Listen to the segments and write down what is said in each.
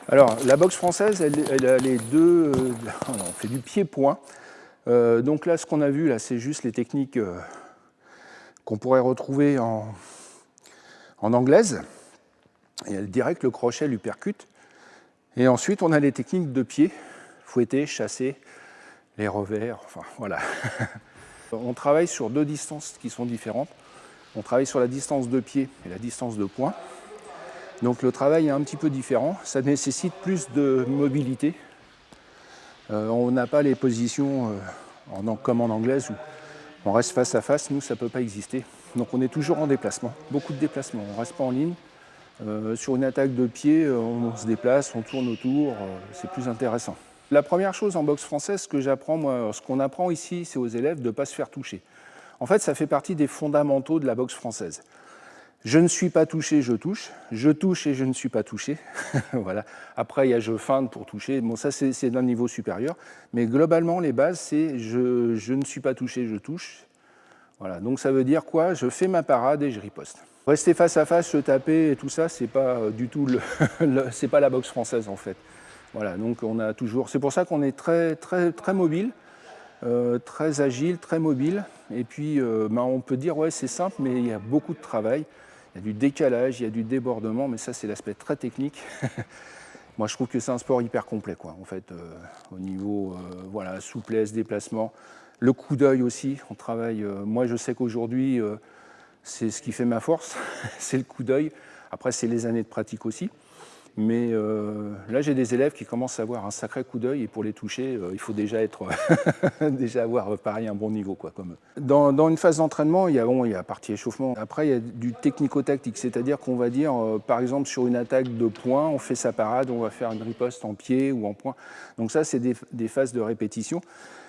Alors, la boxe française, elle a les deux. On fait du pied-point. Donc là, ce qu'on a vu, là, c'est juste les techniques qu'on pourrait retrouver en anglaise. Il y a direct le crochet, l'uppercut. Et ensuite, on a les techniques de pied, fouetter, chasser, les revers, enfin voilà. On travaille sur deux distances qui sont différentes. On travaille sur la distance de pied et la distance de poing. Donc le travail est un petit peu différent. Ça nécessite plus de mobilité. On n'a pas les positions comme en anglaise où on reste face à face. Nous, ça ne peut pas exister. Donc on est toujours en déplacement, beaucoup de déplacements. On ne reste pas en ligne. Sur une attaque de pied, on se déplace, on tourne autour, c'est plus intéressant. La première chose en boxe française, ce qu'on apprend ici, c'est aux élèves de ne pas se faire toucher. En fait, ça fait partie des fondamentaux de la boxe française. Je ne suis pas touché, je touche et je ne suis pas touché. Voilà. Après, il y a je feinte pour toucher. Bon, ça, c'est d'un niveau supérieur. Mais globalement, les bases, c'est je ne suis pas touché, je touche. Voilà. Donc ça veut dire quoi? Je fais ma parade et je riposte. Rester face à face, se taper et tout ça, c'est pas du tout c'est pas la boxe française en fait. Voilà, donc on a toujours. C'est pour ça qu'on est très mobile, très agile, très mobile. Et puis, on peut dire ouais, c'est simple, mais il y a beaucoup de travail. Il y a du décalage, il y a du débordement, mais ça c'est l'aspect très technique. Moi, je trouve que c'est un sport hyper complet, quoi. En fait, au niveau voilà, souplesse, déplacement, le coup d'œil aussi. On travaille. Moi, je sais qu'aujourd'hui. C'est ce qui fait ma force, c'est le coup d'œil. Après, c'est les années de pratique aussi. Mais là, j'ai des élèves qui commencent à avoir un sacré coup d'œil et pour les toucher, il faut déjà déjà avoir pareil un bon niveau, quoi, comme eux. Dans une phase d'entraînement, il y a la partie échauffement. Après, il y a du technico-tactique, c'est-à-dire qu'on va dire, par exemple, sur une attaque de poing, on fait sa parade, on va faire une riposte en pied ou en poing. Donc ça, c'est des phases de répétition.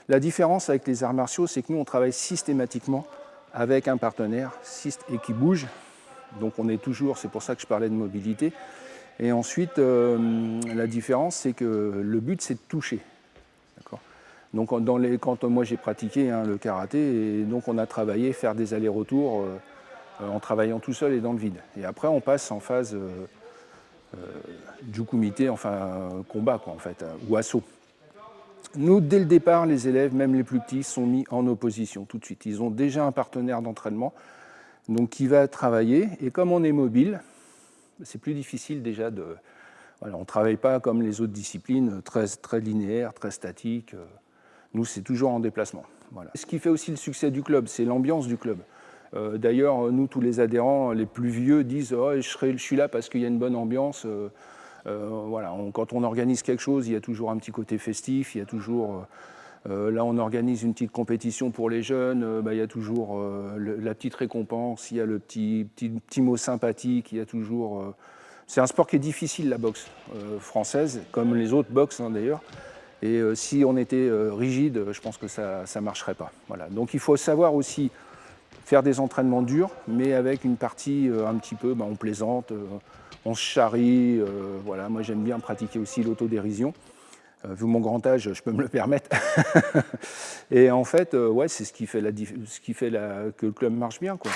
La différence avec les arts martiaux, c'est que nous, on travaille systématiquement avec un partenaire et qui bouge. Donc on est toujours, c'est pour ça que je parlais de mobilité. Et ensuite, la différence, c'est que le but, c'est de toucher. D'accord. Donc quand moi j'ai pratiqué le karaté, et donc on a travaillé, faire des allers-retours en travaillant tout seul et dans le vide. Et après, on passe en phase jukumite, enfin combat, quoi, en fait, ou assaut. Nous, dès le départ, les élèves, même les plus petits, sont mis en opposition tout de suite. Ils ont déjà un partenaire d'entraînement, donc qui va travailler. Et comme on est mobile, c'est plus difficile déjà de... Voilà, on ne travaille pas comme les autres disciplines, très linéaires, très statiques. Nous, c'est toujours en déplacement. Voilà. Ce qui fait aussi le succès du club, c'est l'ambiance du club. D'ailleurs, nous, tous les adhérents, les plus vieux, disent oh, je suis là parce qu'il y a une bonne ambiance. Voilà, quand on organise quelque chose, il y a toujours un petit côté festif, il y a toujours... là, on organise une petite compétition pour les jeunes, il y a toujours la petite récompense, il y a le petit mot sympathique, il y a toujours... c'est un sport qui est difficile, la boxe française, comme les autres boxes d'ailleurs. Et si on était rigide, je pense que ça ne marcherait pas. Voilà. Donc il faut savoir aussi faire des entraînements durs, mais avec une partie un petit peu, on plaisante, on se charrie. Voilà. Moi, j'aime bien pratiquer aussi l'autodérision. Vu mon grand âge, je peux me le permettre. Et en fait, ouais, c'est ce qui fait que le club marche bien, quoi.